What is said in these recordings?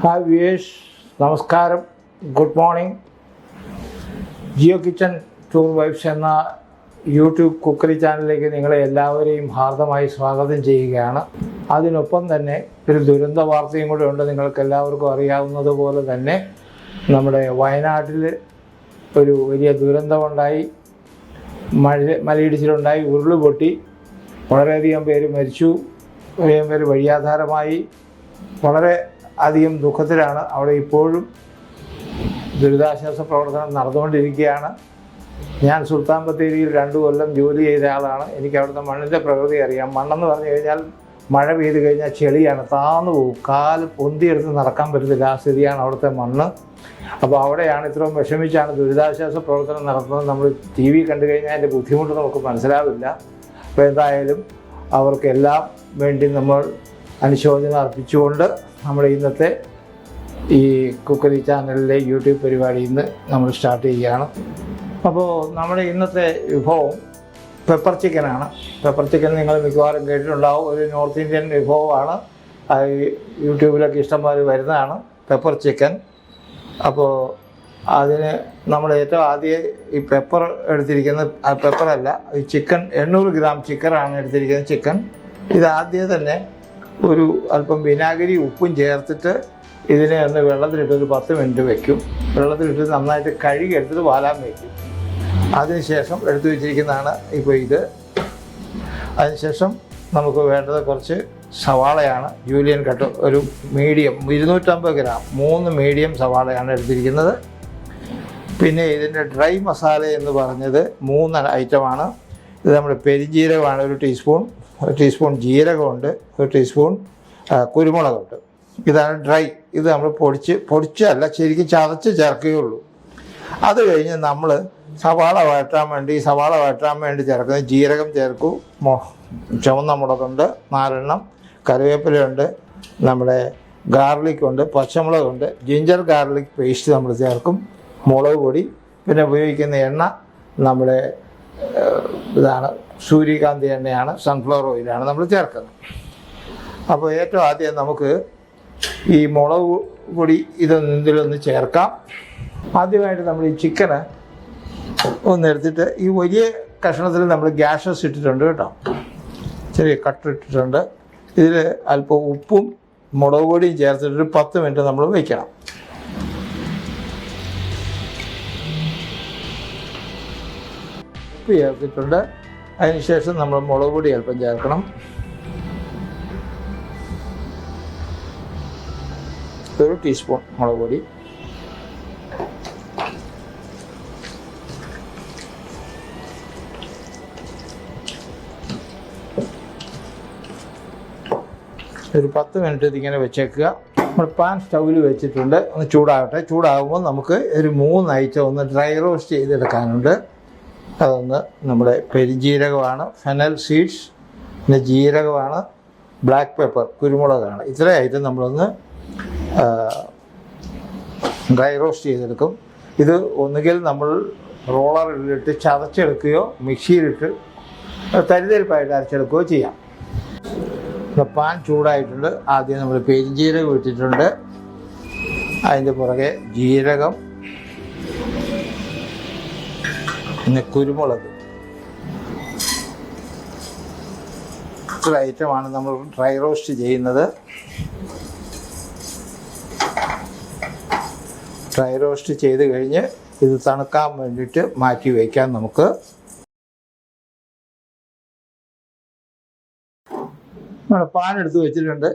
Hi വിയേഷ്, നമസ്കാരം, good morning. Jio kitchen tour vibes എന്ന യൂട്യൂബ് കുക്കറി ചാനലിലേക്ക് നിങ്ങളെ എല്ലാവരെയും ഹാർദമായി സ്വാഗതം ചെയ്യുകയാണ്. അതിനൊപ്പം തന്നെ ഒരു ദുരന്ത വാർത്തയും കൂടെ ഉണ്ട്. നിങ്ങൾക്ക് എല്ലാവർക്കും അറിയാവുന്നതുപോലെ തന്നെ നമ്മുടെ വയനാട്ടിൽ ഒരു വലിയ ദുരന്തമുണ്ടായി. മലയിടിച്ചിലുണ്ടായി, ഉരുളുപൊട്ടി, വളരെയധികം പേര് മരിച്ചു, വളരെയധികം പേര് വഴിയാധാരമായി. വളരെ അധികം ദുഃഖത്തിലാണ്. അവിടെ ഇപ്പോഴും ദുരിതാശ്വാസ പ്രവർത്തനം നടന്നുകൊണ്ടിരിക്കുകയാണ്. ഞാൻ സുൽത്താൻ ബത്തേരിയിൽ 2 കൊല്ലം ജോലി ചെയ്ത ആളാണ്. എനിക്ക് അവിടുത്തെ മണ്ണിൻ്റെ പ്രകൃതി അറിയാം. മണ്ണെന്ന് പറഞ്ഞു കഴിഞ്ഞാൽ മഴ പെയ്ത് കഴിഞ്ഞാൽ ചെളിയാണ്, താന്നു പോകും, കാല് പൊന്തിയെടുത്ത് നടക്കാൻ പറ്റത്തില്ല. ആ സ്ഥിതിയാണ് അവിടുത്തെ മണ്ണ്. അപ്പോൾ അവിടെയാണ് ഇത്രയും വിഷമിച്ചാണ് ദുരിതാശ്വാസ പ്രവർത്തനം നടത്തുന്നത്. നമ്മൾ TV കണ്ടു കഴിഞ്ഞാൽ അതിൻ്റെ ബുദ്ധിമുട്ട് നമുക്ക് മനസ്സിലാവില്ല. അപ്പോൾ എന്തായാലും അവർക്കെല്ലാം വേണ്ടി നമ്മൾ അനുശോചനം അർപ്പിച്ചുകൊണ്ട് നമ്മുടെ ഇന്നത്തെ ഈ കുക്കറി ചാനലിലെ യൂട്യൂബ് പരിപാടി ഇന്ന് നമ്മൾ സ്റ്റാർട്ട് ചെയ്യുകയാണ്. അപ്പോൾ നമ്മുടെ ഇന്നത്തെ വിഭവം പെപ്പർ ചിക്കനാണ്. പെപ്പർ ചിക്കൻ നിങ്ങൾ മിക്കവാറും കേട്ടിട്ടുണ്ടാവും. ഒരു നോർത്ത് ഇന്ത്യൻ വിഭവമാണ്. യൂട്യൂബിലൊക്കെ ഇഷ്ടംപോലെ വരുന്നതാണ് പെപ്പർ ചിക്കൻ. അപ്പോൾ അതിന് നമ്മൾ ഏറ്റവും ആദ്യം ഈ പെപ്പർ എടുത്തിരിക്കുന്നത്, പെപ്പറല്ല, ഈ ചിക്കൻ 800 ഗ്രാം ചിക്കനാണ് എടുത്തിരിക്കുന്നത്. ചിക്കൻ ഇത് ആദ്യം തന്നെ ഒരു അല്പം വിനാഗിരി ഉപ്പും ചേർത്തിട്ട് ഇതിനെ ഒന്ന് വെള്ളത്തിലിട്ട് ഒരു 10 മിനിറ്റ് വയ്ക്കും. വെള്ളത്തിലിട്ട് നന്നായിട്ട് കഴുകി എടുത്തിട്ട് വാലാൻ വയ്ക്കും. അതിനുശേഷം എടുത്തു വെച്ചിരിക്കുന്നതാണ് ഇപ്പോൾ ഇത്. അതിനുശേഷം നമുക്ക് വേണ്ടത് കുറച്ച് സവാളയാണ്. ജൂലിയൻ കട്ട്, ഒരു മീഡിയം 250 ഗ്രാം 3 മീഡിയം സവാളയാണ് എടുത്തിരിക്കുന്നത്. പിന്നെ ഇതിൻ്റെ ഡ്രൈ മസാല എന്ന് പറഞ്ഞത് 3 ഐറ്റമാണ്. ഇത് നമ്മുടെ പെരിഞ്ജീരകമാണ്, 1 ടീസ്പൂൺ ജീരകമുണ്ട്, 1 ടീസ്പൂൺ കുരുമുളകുണ്ട്. ഇതാണ് ഡ്രൈ. ഇത് നമ്മൾ പൊടിച്ചല്ല, ശരിക്കും ചതച്ച് ചേർക്കുകയുള്ളൂ. അത് കഴിഞ്ഞ് നമ്മൾ സവാള വഴറ്റാൻ വേണ്ടി ചേർക്കുന്നത് ജീരകം ചേർക്കൂ, ചുവന്ന മുളകുണ്ട് 4 എണ്ണം, കറിവേപ്പിലയുണ്ട്, നമ്മുടെ ഗാർലിക്കുണ്ട്, പച്ചമുളകുണ്ട്, ജിഞ്ചർ ഗാർലിക് പേസ്റ്റ് നമ്മൾ ചേർക്കും, മുളക് പൊടി, പിന്നെ ഉപയോഗിക്കുന്ന എണ്ണ നമ്മുടെ ഇതാണ് സൂര്യകാന്തി എണ്ണയാണ്, സൺഫ്ലവർ ഓയിലാണ് നമ്മൾ ചേർക്കുന്നത്. അപ്പോൾ ഏറ്റവും ആദ്യം നമുക്ക് ഈ മുളക് പൊടി ഇതിലൊന്ന് ചേർക്കാം. ആദ്യമായിട്ട് നമ്മൾ ഈ ചിക്കന് ഒന്നെടുത്തിട്ട് ഈ വലിയ കഷ്ണത്തിൽ നമ്മൾ ഗ്യാഷസ് ഇട്ടിട്ടുണ്ട് കേട്ടോ, ചെറിയ കട്ടിട്ടിട്ടുണ്ട്. ഇതിൽ അല്പം ഉപ്പും മുളക് പൊടിയും ചേർത്തിട്ട് 10 മിനിറ്റ് നമ്മൾ വയ്ക്കണം. ഉപ്പ് ചേർത്തിട്ടുണ്ട്. അതിനുശേഷം നമ്മൾ മുളക് പൊടി അല്പം ചേർക്കണം. 1 ടീസ്പൂൺ മുളക് പൊടി, ഒരു 10 മിനിറ്റ് ഇതിങ്ങനെ വെച്ചേക്കുക. നമ്മൾ പാൻ സ്റ്റൗവിൽ വെച്ചിട്ടുണ്ട്, ഒന്ന് ചൂടാകട്ടെ. ചൂടാകുമ്പോൾ നമുക്ക് ഒരു 3 ഐറ്റം ഒന്ന് ഡ്രൈ റോസ്റ്റ് ചെയ്തെടുക്കാനുണ്ട്. അതൊന്ന് നമ്മുടെ പെരിഞ്ജീരകമാണ്, ഫെനൽ സീഡ്സ്, പിന്നെ ജീരകമാണ്, ബ്ലാക്ക് പെപ്പർ, കുരുമുളകാണ്. ഇത്രയും ഐറ്റം നമ്മളൊന്ന് ഡ്രൈ റോസ്റ്റ് ചെയ്തെടുക്കും. ഇത് ഒന്നുകിൽ നമ്മൾ റോളറിലിട്ട് ചതച്ചെടുക്കുകയോ മിക്സിയിലിട്ട് തരിതരിപ്പായിട്ട് അരച്ചെടുക്കുകയോ ചെയ്യാം. പാൻ ചൂടായിട്ടുണ്ട്. ആദ്യം നമ്മൾ പെരിഞ്ജീരകം ഇട്ടിട്ടുണ്ട്, അതിൻ്റെ പുറകെ ജീരകം, പിന്നെ കുരുമുളക്. ഇത്ര ഐറ്റമാണ് നമ്മൾ ഡ്രൈ റോസ്റ്റ് ചെയ്യുന്നത്. ഡ്രൈ റോസ്റ്റ് ചെയ്ത് കഴിഞ്ഞ് ഇത് തണുക്കാൻ വേണ്ടിയിട്ട് മാറ്റി വയ്ക്കാം. നമുക്ക് നമ്മൾ പാൻ എടുത്ത് വെച്ചിട്ടുണ്ട്.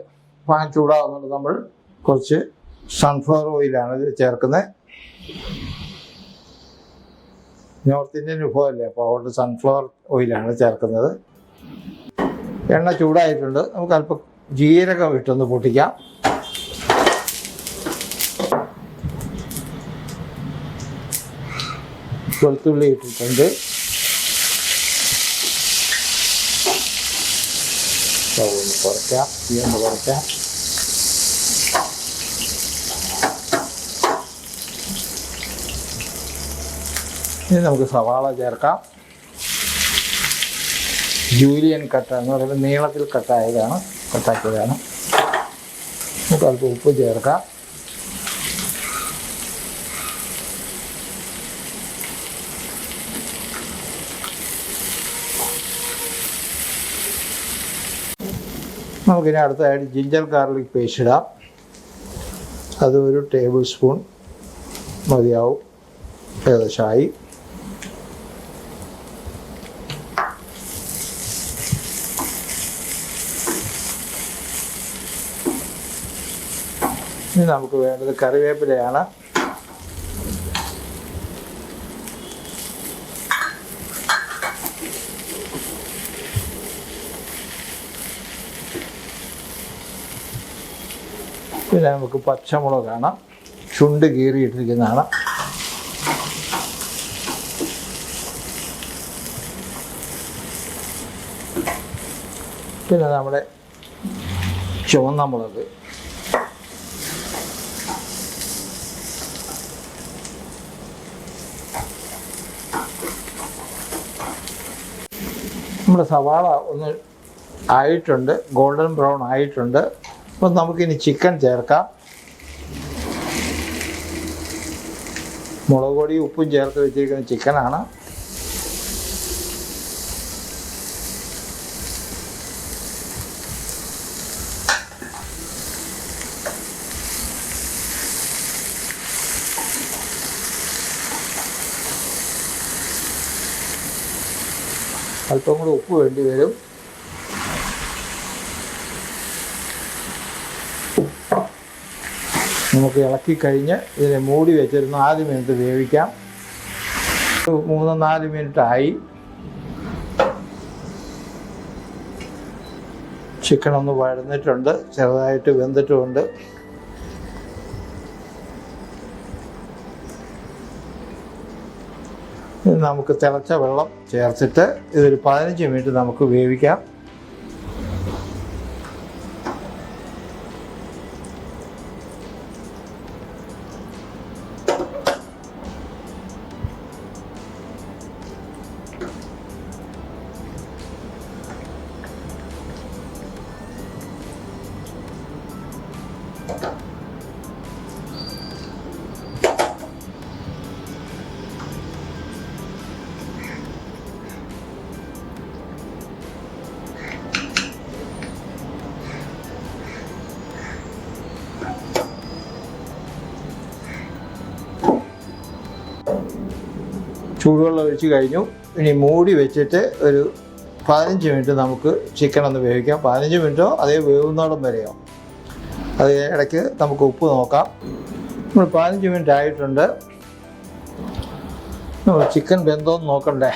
പാൻ ചൂടാകുന്നുണ്ട്. നമ്മൾ കുറച്ച് സൺഫ്ലവർ ഓയിലാണ് ഇത് ചേർക്കുന്നത്. നോർത്ത് ഇന്ത്യൻ വിഭവമല്ലേ, അപ്പോൾ അതുകൊണ്ട് സൺഫ്ലവർ ഓയിലാണ് ചേർക്കുന്നത്. എണ്ണ ചൂടായിട്ടുണ്ട്. നമുക്ക് അല്പം ജീരകം ഇട്ടൊന്ന് പൊട്ടിക്കാം. വെളുത്തുള്ളി ഇട്ടിട്ടുണ്ട്. ഒന്ന് കുറയ്ക്കാം, തീയൊന്ന് കുറയ്ക്കാം. ഇനി നമുക്ക് സവാള ചേർക്കാം. ജൂലിയൻ കട്ട എന്ന് പറയുന്നത് നീളത്തിൽ കട്ടാക്കിയതാണ്. നമുക്ക് അല്പം ഉപ്പ് ചേർക്കാം. നമുക്കിനി അടുത്തതായിട്ട് ജിഞ്ചർ ഗാർലിക് പേസ്റ്റ് ഇടാം. അത് 1 ടേബിൾ സ്പൂൺ മതിയാവും. ഏകദേശമായി. ഇനി നമുക്ക് വേണ്ടത് കറിവേപ്പിലയാണ്. പിന്നെ നമുക്ക് പച്ചമുളകാണ്, ചുണ്ട് കീറിയിട്ടിരിക്കുന്നതാണ്. പിന്നെ നമ്മുടെ ചുവന്ന മുളക്, നമ്മുടെ സവാള ഒന്ന് ആയിട്ടുണ്ട്, ഗോൾഡൻ ബ്രൗൺ ആയിട്ടുണ്ട്. അപ്പം നമുക്കിനി ചിക്കൻ ചേർക്കാം. മുളക് പൊടിയും ഉപ്പും ചേർത്ത് വെച്ചിരിക്കുന്ന ചിക്കനാണ്. അല്പം കൂടി ഉപ്പ് വേണ്ടി വരും. നമുക്ക് ഇളക്കി കഴിഞ്ഞ് ഇതിനെ മൂടി വെച്ചൊരു 4 മിനിറ്റ് വേവിക്കാം. 3-4 മിനിറ്റായി. ചിക്കൻ ഒന്ന് വഴന്നിട്ടുണ്ട്, ചെറുതായിട്ട് വെന്തിട്ടുമുണ്ട്. നമുക്ക് തിളച്ച വെള്ളം ചേർത്തിട്ട് ഇതൊരു 15 മിനിറ്റ് നമുക്ക് വേവിക്കാം. ചൂടുവെള്ളം ഒഴിച്ച് കഴിഞ്ഞു. ഇനി മൂടി വെച്ചിട്ട് ഒരു 15 മിനിറ്റ് നമുക്ക് ചിക്കൻ ഒന്ന് വേവിക്കാം. 15 മിനിറ്റോ അതേ വേവുന്നോളം വരെയോ. അത് ഇടയ്ക്ക് നമുക്ക് ഉപ്പ് നോക്കാം. നമ്മൾ 15 മിനിറ്റ് ആയിട്ടുണ്ട്. ചിക്കൻ വെന്തോന്ന് നോക്കണ്ടേ.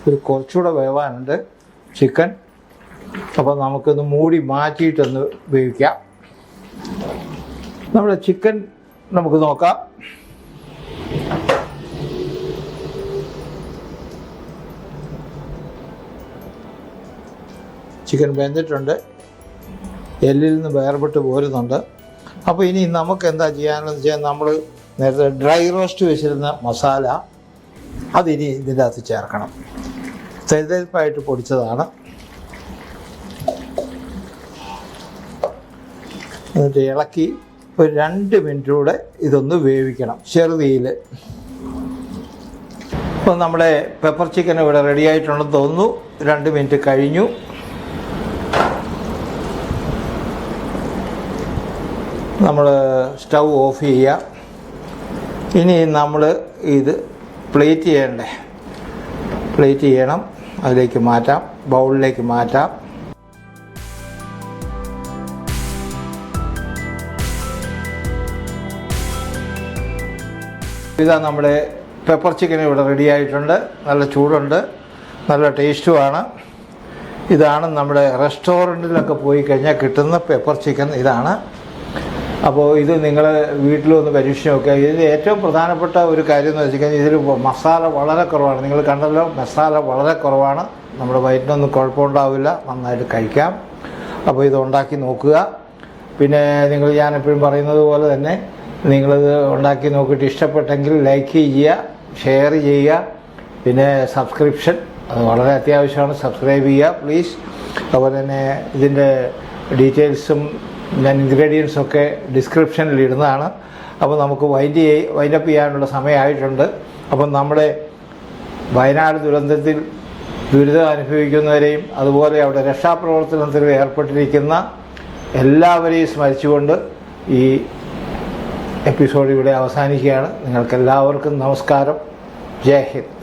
ഒരു കുറച്ചുകൂടെ വേവാനുണ്ട് ചിക്കൻ. അപ്പോൾ നമുക്കൊന്ന് മൂടി മാറ്റിയിട്ടൊന്ന് വേവിക്കാം. നമ്മുടെ ചിക്കൻ നമുക്ക് നോക്കാം. ചിക്കൻ വെന്തിട്ടുണ്ട്, എല്ലിൽ നിന്ന് വേർപെട്ട് പോരുന്നുണ്ട്. അപ്പോൾ ഇനി നമുക്ക് എന്താ ചെയ്യാനെന്ന് വെച്ചാൽ നമ്മൾ നേരത്തെ ഡ്രൈ റോസ്റ്റ് വെച്ചിരുന്ന മസാല അതിനി ഇതിൻ്റെ അകത്ത് ചേർക്കണം. തെരഞ്ഞെടുപ്പായിട്ട് പൊടിച്ചതാണ്. എന്നിട്ട് ഇളക്കി ഒരു 2 മിനിറ്റ് കൂടെ ഇതൊന്ന് വേവിക്കണം ചെറുതീയിൽ. അപ്പോൾ നമ്മുടെ പെപ്പർ ചിക്കൻ ഇവിടെ റെഡി ആയിട്ടുണ്ടെന്ന് തോന്നുന്നു. 2 മിനിറ്റ് കഴിഞ്ഞു. നമ്മൾ സ്റ്റൗ ഓഫ് ചെയ്യുക. ഇനി നമ്മൾ ഇത് പ്ലേറ്റ് ചെയ്യണം. അതിലേക്ക് മാറ്റാം, ബൗളിലേക്ക് മാറ്റാം. ഇതാ നമ്മുടെ പെപ്പർ ചിക്കൻ ഇവിടെ റെഡി ആയിട്ടുണ്ട്. നല്ല ചൂടുണ്ട്, നല്ല ടേസ്റ്റുമാണ്. ഇതാണ് നമ്മുടെ റെസ്റ്റോറൻറ്റിലൊക്കെ പോയി കഴിഞ്ഞാൽ കിട്ടുന്ന പെപ്പർ ചിക്കൻ ഇതാണ്. അപ്പോൾ ഇത് നിങ്ങൾ വീട്ടിലൊന്ന് പരീക്ഷിച്ച് നോക്കുക. ഇതിൽ ഏറ്റവും പ്രധാനപ്പെട്ട ഒരു കാര്യം എന്ന് വെച്ച് കഴിഞ്ഞാൽ ഇതിൽ മസാല വളരെ കുറവാണ്. നിങ്ങൾ കണ്ടല്ലോ, മസാല വളരെ കുറവാണ്. നമ്മുടെ വയറ്റിനൊന്നും കുഴപ്പമുണ്ടാവില്ല, നന്നായിട്ട് കഴിക്കാം. അപ്പോൾ ഇത് ഉണ്ടാക്കി നോക്കുക. പിന്നെ ഞാനെപ്പോഴും പറയുന്നത് പോലെ തന്നെ നിങ്ങളിത് ഉണ്ടാക്കി നോക്കിയിട്ട് ഇഷ്ടപ്പെട്ടെങ്കിൽ ലൈക്ക് ചെയ്യുക, ഷെയർ ചെയ്യുക. പിന്നെ സബ്സ്ക്രിപ്ഷൻ അത് വളരെ അത്യാവശ്യമാണ്. സബ്സ്ക്രൈബ് ചെയ്യുക പ്ലീസ്. അതുപോലെ തന്നെ ഇതിൻ്റെ ഡീറ്റെയിൽസും ഞാൻ ഇൻഗ്രീഡിയൻസും ഒക്കെ ഡിസ്ക്രിപ്ഷനിൽ ഇടുന്നതാണ്. അപ്പോൾ നമുക്ക് വൈൻഡപ്പ് ചെയ്യാനുള്ള സമയമായിട്ടുണ്ട്. അപ്പം നമ്മുടെ വയനാട് ദുരന്തത്തിൽ ദുരിതം അനുഭവിക്കുന്നവരെയും അതുപോലെ അവിടെ രക്ഷാപ്രവർത്തനത്തിൽ ഏർപ്പെട്ടിരിക്കുന്ന എല്ലാവരെയും സ്മരിച്ചുകൊണ്ട് ഈ എപ്പിസോഡ് ഇവിടെ അവസാനിക്കുകയാണ്. നിങ്ങൾക്കെല്ലാവർക്കും നമസ്കാരം. ജയ് ഹിന്ദ്.